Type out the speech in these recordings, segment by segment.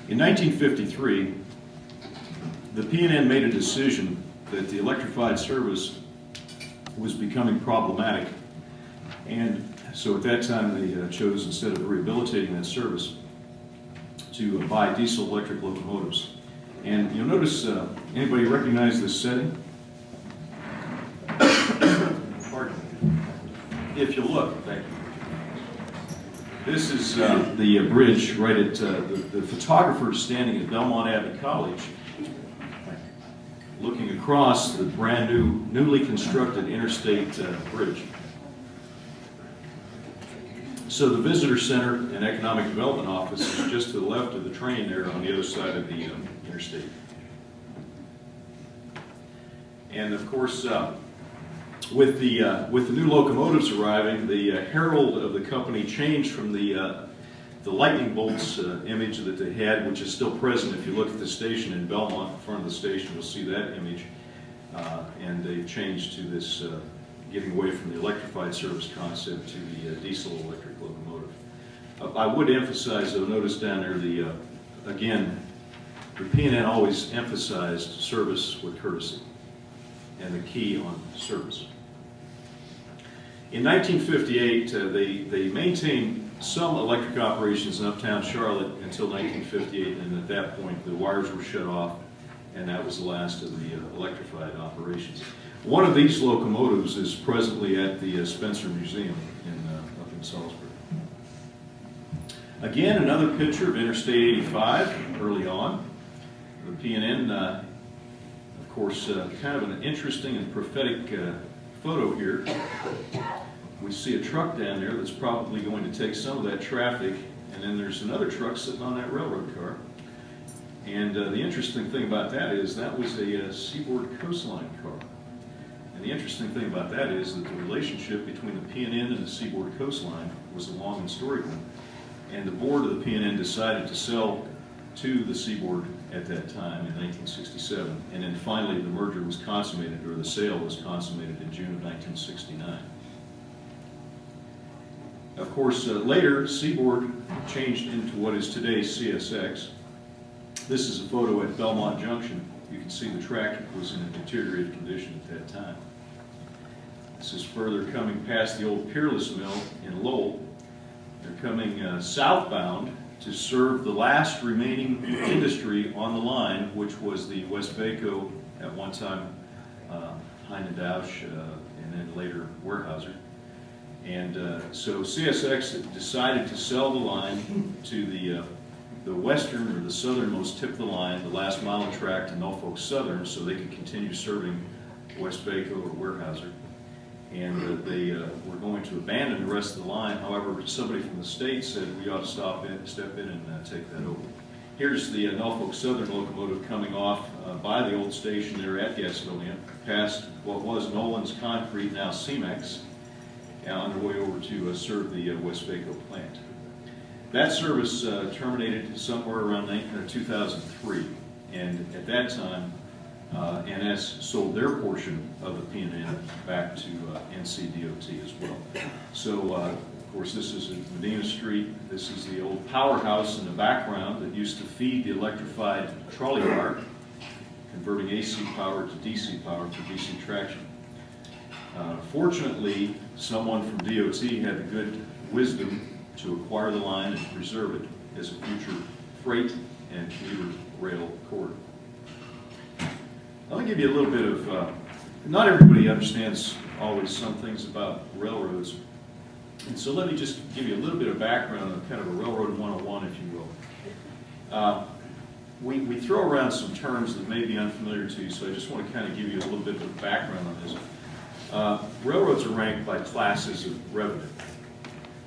In 1953, the PNN made a decision that the electrified service was becoming problematic, and so at that time they chose, instead of rehabilitating that service, to buy diesel-electric locomotives. And you'll notice, anybody recognize this setting? Pardon. If you look, thank you. This is the bridge right at, the photographer standing at Belmont Abbey College, looking across the brand new, newly constructed interstate bridge. So the Visitor Center and Economic Development Office is just to the left of the train there on the other side of the interstate. And of course, with the new locomotives arriving, the herald of the company changed from the lightning bolts image that they had, which is still present. If you look at the station in Belmont, in front of the station, you'll see that image. And they changed to this, getting away from the electrified service concept to the diesel-electric locomotive. I would emphasize, though, notice down there, again, the PNN always emphasized service with courtesy, and the key on service. In 1958, they maintained some electric operations in uptown Charlotte until 1958, and at that point the wires were shut off, and that was the last of the electrified operations. One of these locomotives is presently at the Spencer Museum up in Salisbury. Again, another picture of Interstate 85 early on. The PNN, of course, kind of an interesting and prophetic photo here. We see a truck down there that's probably going to take some of that traffic, and then there's another truck sitting on that railroad car. And the interesting thing about that is that was a Seaboard Coastline car. And the interesting thing about that is that the relationship between the PNN and the Seaboard Coastline was a long and storied one. And the board of the PNN decided to sell to the Seaboard at that time in 1967. And then finally the merger was consummated, or the sale was consummated in June of 1969. Of course, later Seaboard changed into what is today CSX. This is a photo at Belmont Junction. You can see the track was in a deteriorated condition at that time. This is further coming past the old Peerless Mill in Lowell. They're coming southbound to serve the last remaining industry on the line, which was the Westvaco, at one time Heinendausch, and then later Weyerhaeuser. And so CSX decided to sell the line to the western or the southernmost tip of the line, the last mile of track to Norfolk Southern, so they could continue serving Westvaco or Weyerhaeuser. And they were going to abandon the rest of the line. However, somebody from the state said we ought to step in and take that over. Here's the Norfolk Southern locomotive coming off by the old station there at Gastonia, past what was Nolan's Concrete, now Cemex, on their way over to serve the Westvaco plant. That service terminated somewhere around 2003, and at that time, NS sold their portion of the PNN back to NCDOT as well. So, of course, this is in Medina Street. This is the old powerhouse in the background that used to feed the electrified trolley car, converting AC power to DC power for DC traction. Fortunately, someone from DOT had the good wisdom to acquire the line and preserve it as a future freight and commuter rail corridor. Let me give you a little bit of, not everybody understands always some things about railroads, and so let me just give you a little bit of background on kind of a railroad 101, if you will. We throw around some terms that may be unfamiliar to you, so I just want to kind of give you a little bit of background on this. Railroads are ranked by classes of revenue.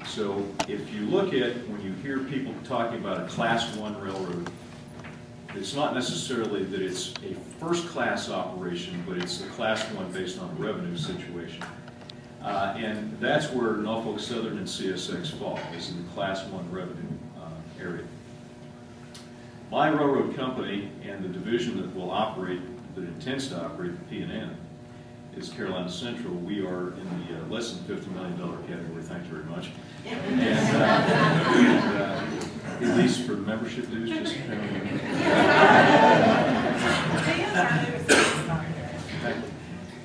So if you look at, when you hear people talking about a Class 1 railroad, it's not necessarily that it's a first-class operation, but it's a Class 1 based on a revenue situation. And that's where Norfolk Southern and CSX fall, is in the Class 1 revenue area. My railroad company and the division that will operate, that intends to operate the PNN, is Carolina Central. We are in the less than $50 million category, thank you very much. And At least for the membership dues, just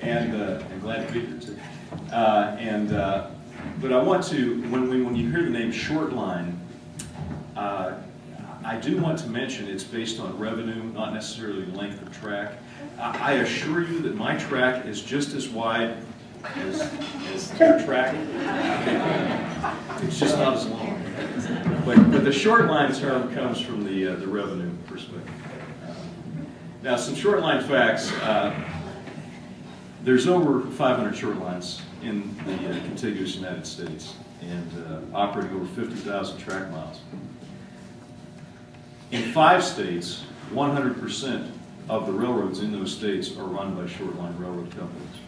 and I'm glad to be here too. But I want to, when you hear the name Shortline, I do want to mention it's based on revenue, not necessarily length of track. I assure you that my track is just as wide as their track. It's just not as long. But the short line term comes from the revenue perspective. Now, some short line facts. There's over 500 short lines in the contiguous United States and operating over 50,000 track miles. In 5 states, 100% of the railroads in those states are run by short line railroad companies.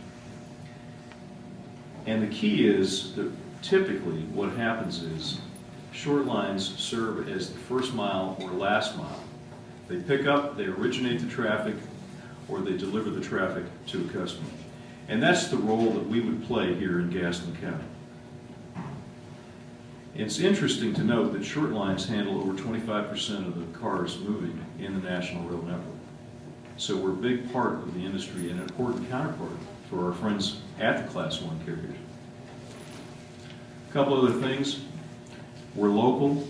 And the key is that typically what happens is short lines serve as the first mile or last mile. They pick up, they originate the traffic, or they deliver the traffic to a customer. And that's the role that we would play here in Gaston County. It's interesting to note that short lines handle over 25% of the cars moving in the national rail network. So we're a big part of the industry and an important counterpart for our friends at the Class 1 carriers. A couple other things. We're local.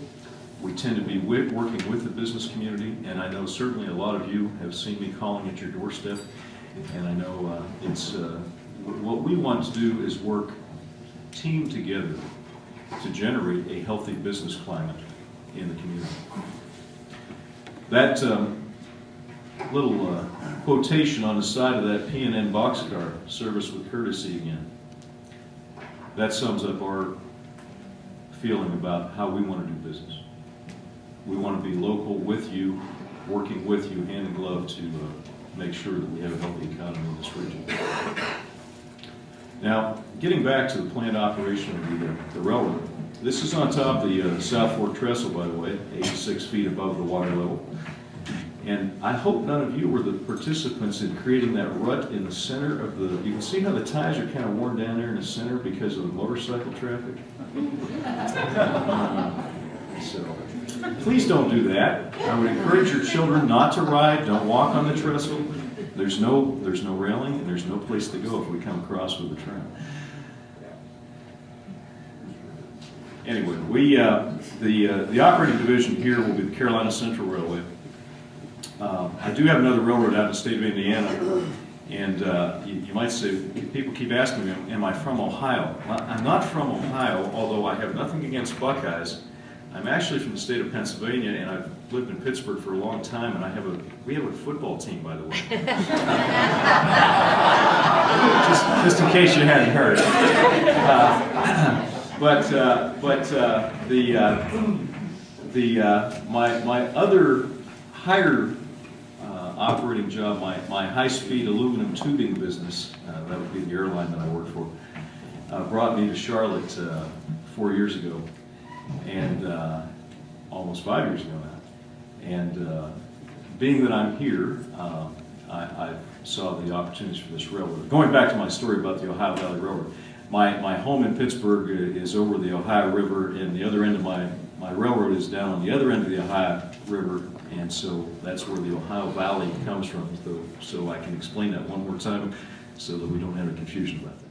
We tend to be working with the business community, and I know certainly a lot of you have seen me calling at your doorstep, and I know what we want to do is work team together to generate a healthy business climate in the community. That little quotation on the side of that P&N boxcar, service with courtesy again, that sums up our feeling about how we want to do business. We want to be local with you, working with you hand in glove to make sure that we have a healthy economy in this region. Now, getting back to the planned operation of the railroad, this is on top of the South Fork Trestle, by the way, 86 feet above the water level. And I hope none of you were the participants in creating that rut in the center of the, you can see how the ties are kind of worn down there in the center because of the motorcycle traffic? So, please don't do that. I would encourage your children not to ride, don't walk on the trestle. There's no railing and there's no place to go if we come across with a tram. Anyway, the operating division here will be the Carolina Central Railway. I do have another railroad out in the state of Indiana, and you might say, people keep asking me, am I from Ohio? Well, I'm not from Ohio, although I have nothing against Buckeyes. I'm actually from the state of Pennsylvania, and I've lived in Pittsburgh for a long time, and we have a football team, by the way. just in case you hadn't heard. My other higher operating job, my high-speed aluminum tubing business, that would be the airline that I worked for, brought me to Charlotte 4 years ago, and almost 5 years ago now. And being that I'm here, I saw the opportunities for this railroad. Going back to my story about the Ohio Valley Railroad, my home in Pittsburgh is over the Ohio River, and the other end of my railroad is down on the other end of the Ohio River, and so that's where the Ohio Valley comes from. So I can explain that one more time so that we don't have a confusion about that.